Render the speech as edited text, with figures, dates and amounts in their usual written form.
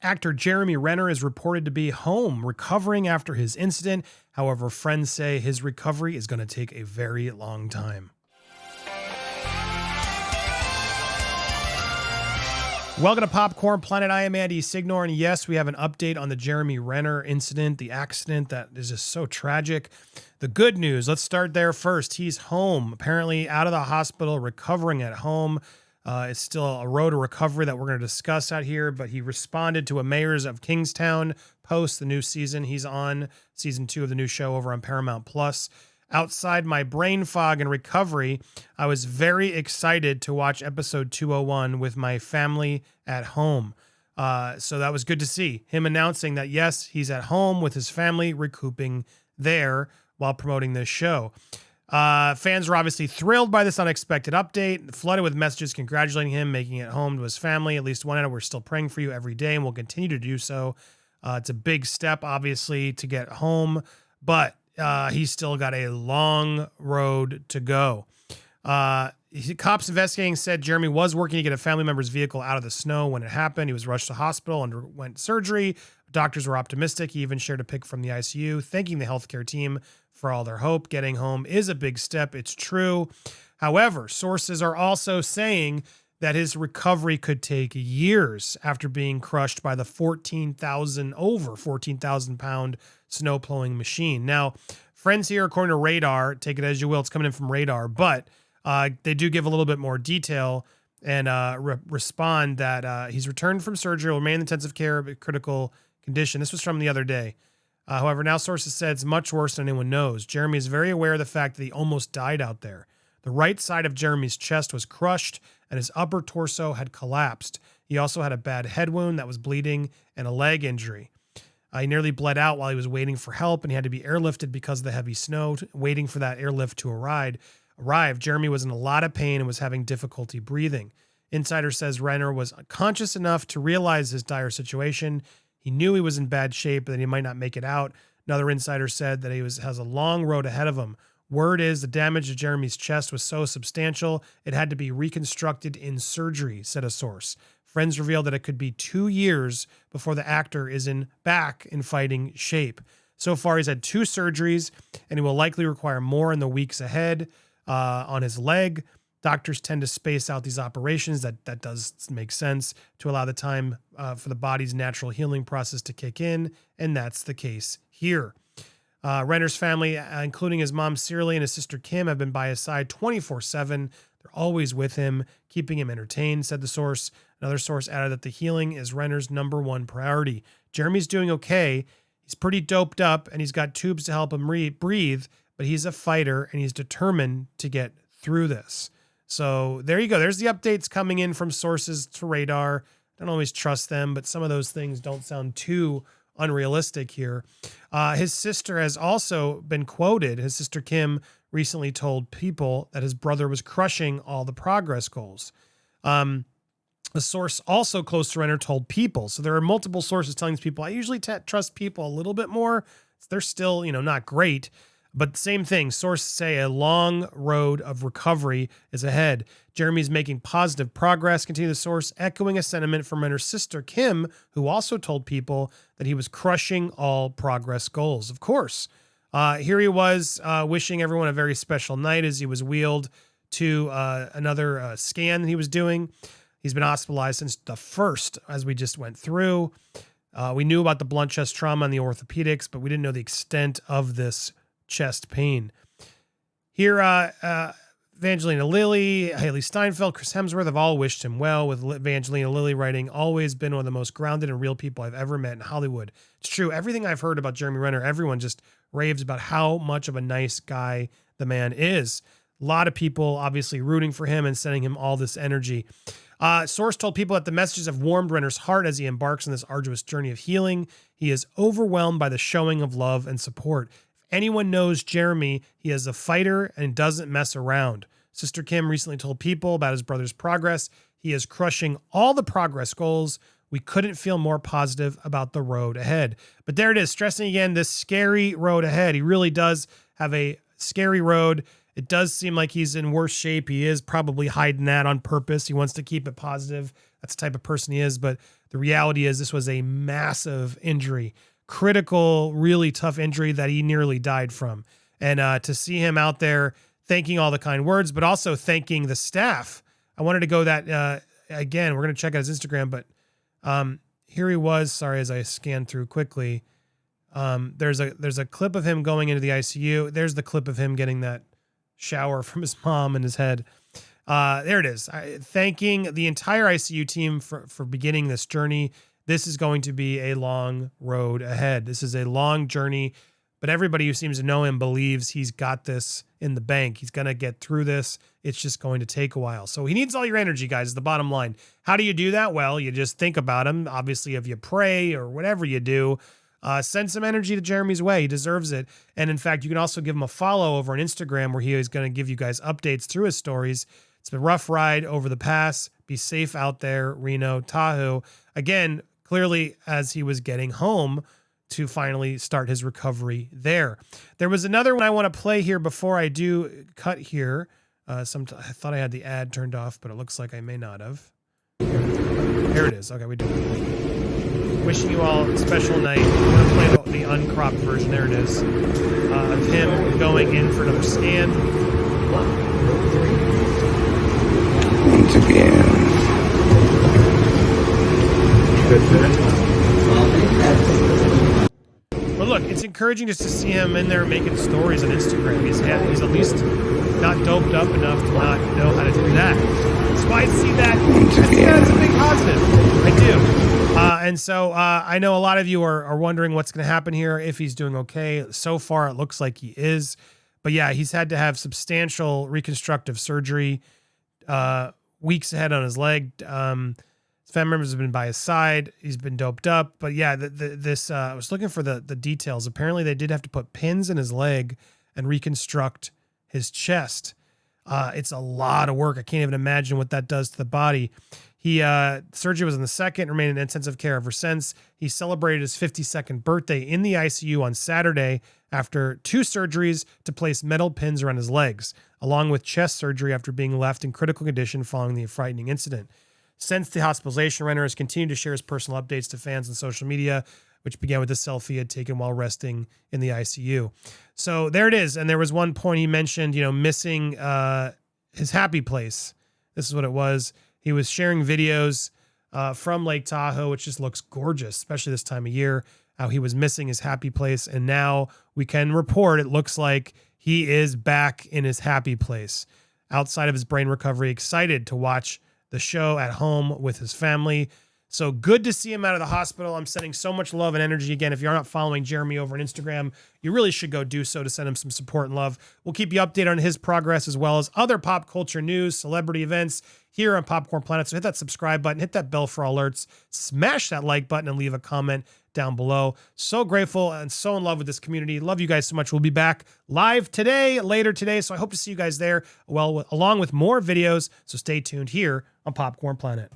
Actor Jeremy Renner is reported to be home recovering after his incident. However, friends say his recovery is going to take a very long time. Welcome to Popcorn Planet. I am Andy Signore, and yes, we have an update on the Jeremy Renner incident, the accident that is just so tragic. The good news, let's start there first. He's home, apparently out of the hospital, recovering at home. It's still a road to recovery that we're going to discuss out here, but he responded to a Mayors of Kingstown post, the new season. He's on season 2 of the new show over on Paramount Plus. Outside my brain fog and recovery, I was very excited to watch episode 201 with my family at home. So that was good to see him announcing that, yes, he's at home with his family, recouping there while promoting this show. Fans were obviously thrilled by this unexpected update, flooded with messages congratulating him, making it home to his family. At least one, we're still praying for you every day and we'll continue to do so. It's a big step, obviously, to get home, but he's still got a long road to go. Cops investigating said Jeremy was working to get a family member's vehicle out of the snow when it happened. He was rushed to hospital, underwent surgery. Doctors were optimistic. He even shared a pic from the ICU, thanking the healthcare team for all their hope. Getting home is a big step. It's true. However, sources are also saying that his recovery could take years after being crushed by the 14,000 pound snow plowing machine. Now, friends here, according to Radar, take it as you will, it's coming in from Radar, but they do give a little bit more detail and respond that he's returned from surgery, will remain in intensive care, but critical condition. This was from the other day. However, now sources said it's much worse than anyone knows. Jeremy is very aware of the fact that he almost died out there. The right side of Jeremy's chest was crushed and his upper torso had collapsed. He also had a bad head wound that was bleeding and a leg injury. He nearly bled out while he was waiting for help and he had to be airlifted because of the heavy snow, waiting for that airlift to arrive. Jeremy was in a lot of pain and was having difficulty breathing. Insider says Renner was conscious enough to realize his dire situation. He knew he was in bad shape, but that he might not make it out. Another insider said that he has a long road ahead of him. Word is the damage to Jeremy's chest was so substantial, it had to be reconstructed in surgery, said a source. Friends revealed that it could be 2 years before the actor is back in fighting shape. So far, he's had 2 surgeries, and he will likely require more in the weeks ahead on his leg. Doctors tend to space out these operations. That does make sense to allow the time for the body's natural healing process to kick in, and that's the case here. Renner's family, including his mom Shirley and his sister Kim, have been by his side 24/7. They're always with him, keeping him entertained, said the source. Another source added that the healing is Renner's #1 priority. Jeremy's doing okay. He's pretty doped up, and he's got tubes to help him breathe, but he's a fighter, and he's determined to get through this. So there you go. There's the updates coming in from sources to Radar. Don't always trust them, but some of those things don't sound too unrealistic here. His sister has also been quoted. His sister Kim recently told People that his brother was crushing all the progress goals. A source also close to Renner told People. So there are multiple sources telling these people. I usually trust People a little bit more. They're still, not great. But same thing, sources say a long road of recovery is ahead. Jeremy's making positive progress, continued the source, echoing a sentiment from Renner's sister, Kim, who also told People that he was crushing all progress goals. Of course, here he was wishing everyone a very special night as he was wheeled to another scan that he was doing. He's been hospitalized since the first, as we just went through. We knew about the blunt chest trauma and the orthopedics, but we didn't know the extent of this chest pain. Here, Evangelina Lilly, Haley Steinfeld, Chris Hemsworth have all wished him well, with Evangelina Lilly writing, always been one of the most grounded and real people I've ever met in Hollywood. It's true. Everything I've heard about Jeremy Renner, everyone just raves about how much of a nice guy the man is. A lot of people obviously rooting for him and sending him all this energy. Source told People that the messages have warmed Renner's heart as he embarks on this arduous journey of healing. He is overwhelmed by the showing of love and support. Anyone knows Jeremy, he is a fighter and doesn't mess around. Sister Kim recently told People about his brother's progress. He is crushing all the progress goals. We couldn't feel more positive about the road ahead. But there it is, stressing again this scary road ahead. He really does have a scary road. It does seem like he's in worse shape. He is probably hiding that on purpose. He wants to keep it positive. That's the type of person he is. But the reality is this was a massive injury, critical, really tough injury that he nearly died from. And to see him out there thanking all the kind words, but also thanking the staff. I wanted to go that again. We're going to check out his Instagram, but here he was. Sorry, as I scanned through quickly. There's a clip of him going into the ICU. There's the clip of him getting that shower from his mom in his head. There it is. Thanking the entire ICU team for beginning this journey. This is going to be a long road ahead. This is a long journey, but everybody who seems to know him believes he's got this in the bank. He's going to get through this. It's just going to take a while. So he needs all your energy, guys, is the bottom line. How do you do that? Well, you just think about him. Obviously, if you pray or whatever you do, send some energy to Jeremy's way. He deserves it. And in fact, you can also give him a follow over on Instagram where he is going to give you guys updates through his stories. It's been a rough ride over the pass. Be safe out there, Reno, Tahoe. Again, clearly as he was getting home to finally start his recovery there. There was another one I want to play here before I do cut here. I thought I had the ad turned off, but it looks like I may not have. Here it is. Okay, we do it. Wishing you all a special night. I'm going to play the uncropped version. There it is. Of him going in for another scan. Once again. But look, it's encouraging just to see him in there making stories on Instagram. He's at least not doped up enough to not know how to do that. So I see that. I see that as a big positive. I do. And so I know a lot of you are wondering what's going to happen here, if he's doing okay. So far, it looks like he is. But yeah, he's had to have substantial reconstructive surgery weeks ahead on his leg. His family members have been by his side. He's been doped up. But yeah, I was looking for the details. Apparently, they did have to put pins in his leg and reconstruct his chest. It's a lot of work. I can't even imagine what that does to the body. Surgery was on the 2nd, remained in intensive care ever since. He celebrated his 52nd birthday in the ICU on Saturday after 2 surgeries to place metal pins around his legs, along with chest surgery after being left in critical condition following the frightening incident. Since the hospitalization, Renner has continued to share his personal updates to fans on social media, which began with a selfie he had taken while resting in the ICU. So there it is. And there was one point he mentioned, missing his happy place. This is what it was. He was sharing videos from Lake Tahoe, which just looks gorgeous, especially this time of year, how he was missing his happy place. And now we can report it looks like he is back in his happy place outside of his brain recovery, excited to watch the show at home with his family. So good to see him out of the hospital. I'm sending so much love and energy. Again, if you're not following Jeremy over on Instagram, you really should go do so to send him some support and love. We'll keep you updated on his progress as well as other pop culture news, celebrity events here on Popcorn Planet. So hit that subscribe button, hit that bell for alerts, smash that like button, and leave a comment down below. So grateful and so in love with this community. Love you guys so much. We'll be back live later today. So I hope to see you guys there, along with more videos. So stay tuned here on Popcorn Planet.